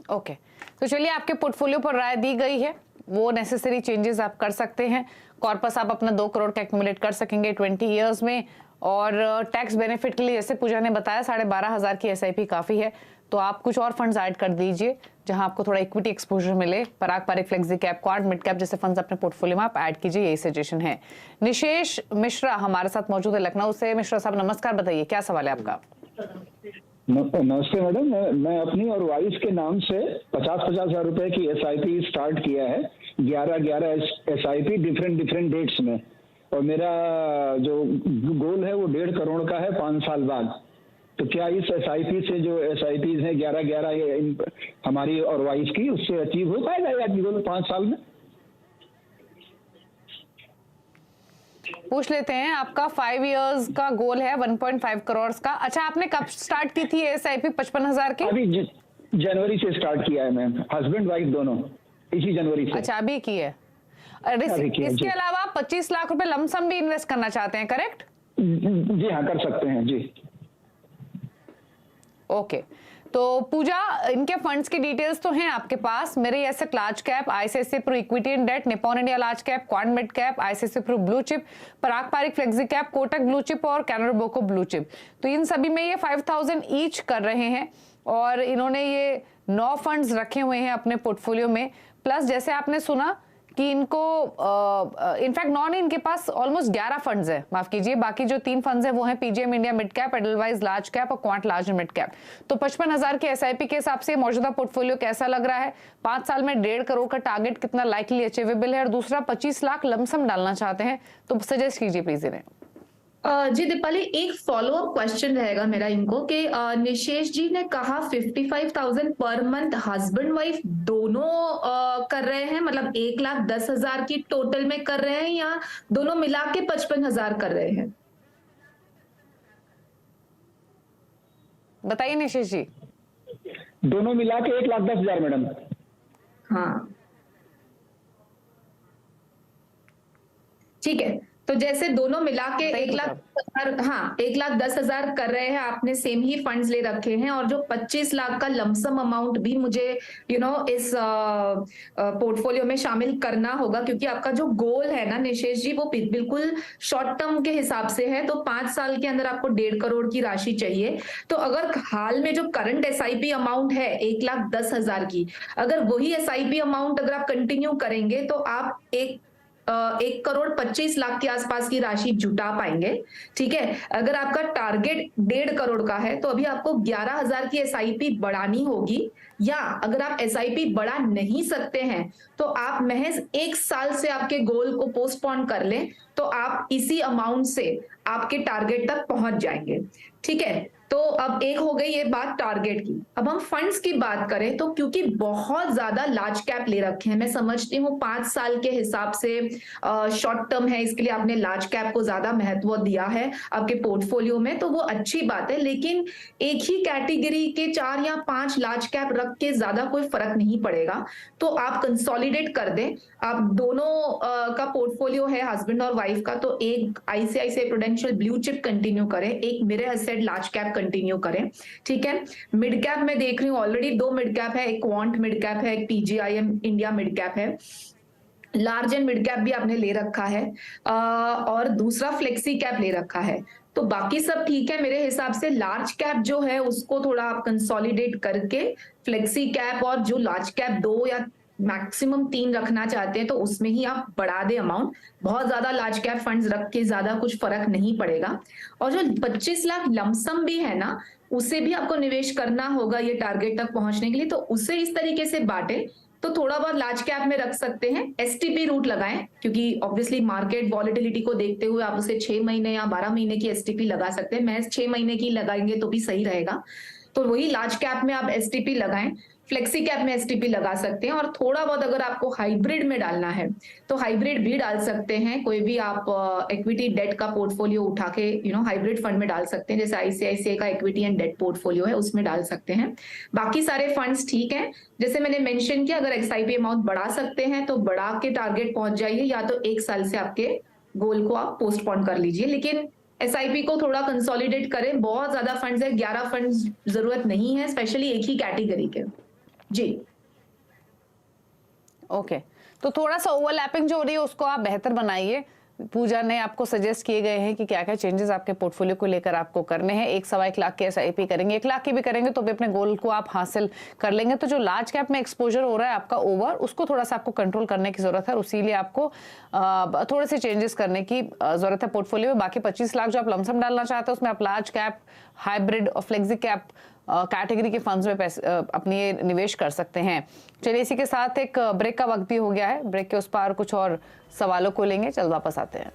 Okay, तो चलिए आपके पोर्टफोलियो पर राय दी गई है, वो नेसेसरी चेंजेस आप कर सकते हैं। कॉर्पस आप अपना 2 करोड़ का एक्यूमुलेट कर सकेंगे 20 इयर्स में, और टैक्स बेनिफिट के लिए जैसे पूजा ने बताया 12,500 की एसआईपी काफी है, तो आप कुछ और फंड्स ऐड कर दीजिए जहां आपको थोड़ा इक्विटी एक्सपोजर मिले। Parag Parikh, flexi cap, quad, mid cap जैसे फंड्स अपने पोर्टफोलियो में आप ऐड कीजिए, यही सजेशन है। निशेष मिश्रा हमारे साथ मौजूद है लखनऊ से। मिश्रा साहब नमस्कार, बताइए क्या सवाल है आपका? नमस्ते मैडम, मैं अपनी और वाइफ के नाम से 50-50 हजार रुपए की एसआईपी स्टार्ट किया है। 11 एसआईपी डिफरेंट डेट्स में, और मेरा जो गोल है वो 1.5 करोड़ का है 5 साल बाद। तो क्या इस एसआईपी से जो एसआईपी है 11 हमारी और वाइफ की, उससे अचीव हो पाएगा या गोल 5 साल में? पूछ लेते हैं, आपका 5 इयर्स का गोल है 1.5 करोड़ का। अच्छा, आपने कब स्टार्ट की थी एसआईपी 55,000 की? अभी जनवरी से स्टार्ट किया है मैम, हस्बैंड वाइफ दोनों इसी जनवरी से। अच्छा, अभी की है। इसके अलावा 25 लाख रुपए लमसम भी इन्वेस्ट करना चाहते हैं, करेक्ट? जी हाँ, कर सकते हैं जी। ओके, तो पूजा, इनके फंड्स की डिटेल्स तो हैं आपके पास। मेरे ऐसे large cap, ICICI Pru equity and debt, Nippon India large cap, quad mid cap, ICICI Pru blue chip, Parag Parikh flexi cap, Kotak blue chip और कैनरा बोको ब्लू चिप। तो इन सभी में ये 5,000 ईच कर रहे हैं, और इन्होंने ये 9 फंड्स रखे हुए हैं अपने पोर्टफोलियो में। प्लस जैसे आपने सुना कि इनको इनफैक्ट नॉन इनके पास ऑलमोस्ट 11 फंड्स है, माफ कीजिए, बाकी जो 3 फंड्स है वो है PGM India mid cap, Edelweiss large cap और क्वांट लार्ज मिड कैप। तो 55,000 के एसआईपी के हिसाब से मौजूदा पोर्टफोलियो कैसा लग रहा है? 5 साल में 1.5 करोड़ का टारगेट कितना लाइकली अचीवेबल है? और दूसरा 25 लाख लमसम डालना चाहते हैं, तो सजेस्ट कीजिए प्लीज इन्हें। जी दीपाली, एक फॉलो अप क्वेश्चन रहेगा मेरा इनको कि निशेष जी ने कहा 55,000 पर मंथ हस्बैंड वाइफ दोनों कर रहे हैं, मतलब 1,10,000 की टोटल में कर रहे हैं, या दोनों मिला के 55,000 कर रहे हैं? बताइए निशेष जी। दोनों मिला के 1,10,000 मैडम। हाँ, ठीक है, तो जैसे दोनों मिला के 1,10,000, हाँ 1,10,000 कर रहे हैं, आपने सेम ही फंड्स ले रखे हैं, और जो 25 लाख का लमसम अमाउंट भी मुझे इस पोर्टफोलियो में शामिल करना होगा, क्योंकि आपका जो गोल है ना निशेष जी, वो बिल्कुल शॉर्ट टर्म के हिसाब से है। तो 5 साल के अंदर आपको 1.5 करोड़ की राशि चाहिए। तो अगर हाल में जो करंट एसआईपी अमाउंट है 1,10,000 की, अगर वही एसआईपी अमाउंट अगर आप कंटिन्यू करेंगे तो आप 1 करोड़ 25 लाख के आसपास की राशि जुटा पाएंगे। ठीक है, अगर आपका टारगेट 1.5 करोड़ का है तो अभी आपको 11,000 की एसआईपी बढ़ानी होगी, या अगर आप एसआईपी बढ़ा नहीं सकते हैं तो आप महज 1 साल से आपके गोल को पोस्टपोन कर लें, तो आप इसी अमाउंट से आपके टारगेट तक पहुंच जाएंगे। ठीक है, तो अब एक हो गई ये बात टारगेट की। अब हम फंड्स की बात करें तो क्योंकि बहुत ज्यादा लार्ज कैप ले रखे हैं, मैं समझती हूँ 5 साल के हिसाब से शॉर्ट टर्म है, इसके लिए आपने लार्ज कैप को ज्यादा महत्व दिया है आपके पोर्टफोलियो में, तो वो अच्छी बात है। लेकिन एक ही कैटेगरी के 4 या 5 लार्ज कैप रख के ज्यादा कोई फर्क नहीं पड़ेगा। तो आप कंसोलिडेट कर दें, आप दोनों का पोर्टफोलियो है हस्बैंड और वाइफ का, तो एक ICICI prudential blue chip continue करें, एक mirror asset large cap continue करें। ठीक है, मिड कैप में देख रही हूँ ऑलरेडी 2 मिड कैप है, एक क्वांट मिड कैप है, एक पीजीआईएम इंडिया मिड कैप है। लार्ज एंड मिड कैप भी आपने ले रखा है, और दूसरा फ्लेक्सी कैप ले रखा है। तो बाकी सब ठीक है मेरे हिसाब से। लार्ज कैप जो है उसको थोड़ा आप कंसोलिडेट करके फ्लेक्सी कैप, और जो लार्ज कैप 2 या मैक्सिमम 3 रखना चाहते हैं तो उसमें ही आप बढ़ा दे अमाउंट। बहुत ज्यादा लार्ज कैप फंड्स रख के ज्यादा कुछ फर्क नहीं पड़ेगा। और जो 25 लाख लमसम भी है ना, उसे भी आपको निवेश करना होगा ये टारगेट तक पहुंचने के लिए, तो उसे इस तरीके से बांटे। तो थोड़ा बहुत लार्ज कैप में रख सकते हैं, एसटीपी रूट लगाएं, क्योंकि ऑब्वियसली मार्केट वॉलेटिलिटी को देखते हुए आप उसे 6 महीने या 12 महीने की एसटीपी लगा सकते हैं। मैं 6 महीने की लगाएंगे तो भी सही रहेगा। तो वही लार्ज कैप में आप एसटीपी लगाएं, फ्लेक्सी कैप में एसटीपी लगा सकते हैं। और थोड़ा बहुत अगर आपको हाइब्रिड में डालना है तो हाइब्रिड भी डाल सकते हैं। कोई भी आप इक्विटी डेट का पोर्टफोलियो उठा के हाइब्रिड फंड में डाल सकते हैं, जैसे आईसीआईसीआई का इक्विटी एंड डेट पोर्टफोलियो है उसमें डाल सकते हैं। बाकी सारे फंड्स ठीक है, जैसे मैंने मेंशन किया, अगर एक्सआईपी अमाउंट बढ़ा सकते हैं तो बढ़ा के टारगेट पहुंच जाइए, या तो 1 साल से आपके गोल को आप पोस्टपोन कर लीजिए। लेकिन एसआईपी को थोड़ा कंसोलिडेट करें, बहुत ज्यादा फंड्स है, 11 फंड्स जरूरत नहीं है, स्पेशली एक ही कैटेगरी के। जी। ओके, तो थोड़ा सा ओवरलैपिंग जो हो रही है उसको आप बेहतर बनाइए। पूजा ने आपको सजेस्ट किए गए हैं कि क्या क्या चेंजेस आपके पोर्टफोलियो को लेकर आपको करने हैं। 1-1.25 लाख की एसआईपी करेंगे, 1 लाख की भी करेंगे तो भी अपने गोल को आप हासिल कर लेंगे। तो जो लार्ज कैप में एक्सपोजर हो रहा है आपका ओवर, उसको थोड़ा सा आपको कंट्रोल करने की जरूरत है, इसीलिए आपको थोड़े से चेंजेस करने की जरूरत है पोर्टफोलियो में। बाकी 25 लाख जो आप लमसम डालना चाहते हैं उसमें आप लार्ज कैप, हाइब्रिड और फ्लेक्सी कैप कैटेगरी के फंड्स में पैसे अपनी निवेश कर सकते हैं। चलिए इसी के साथ एक ब्रेक का वक्त भी हो गया है, ब्रेक के उस पार कुछ और सवालों को लेंगे, चल वापस आते हैं।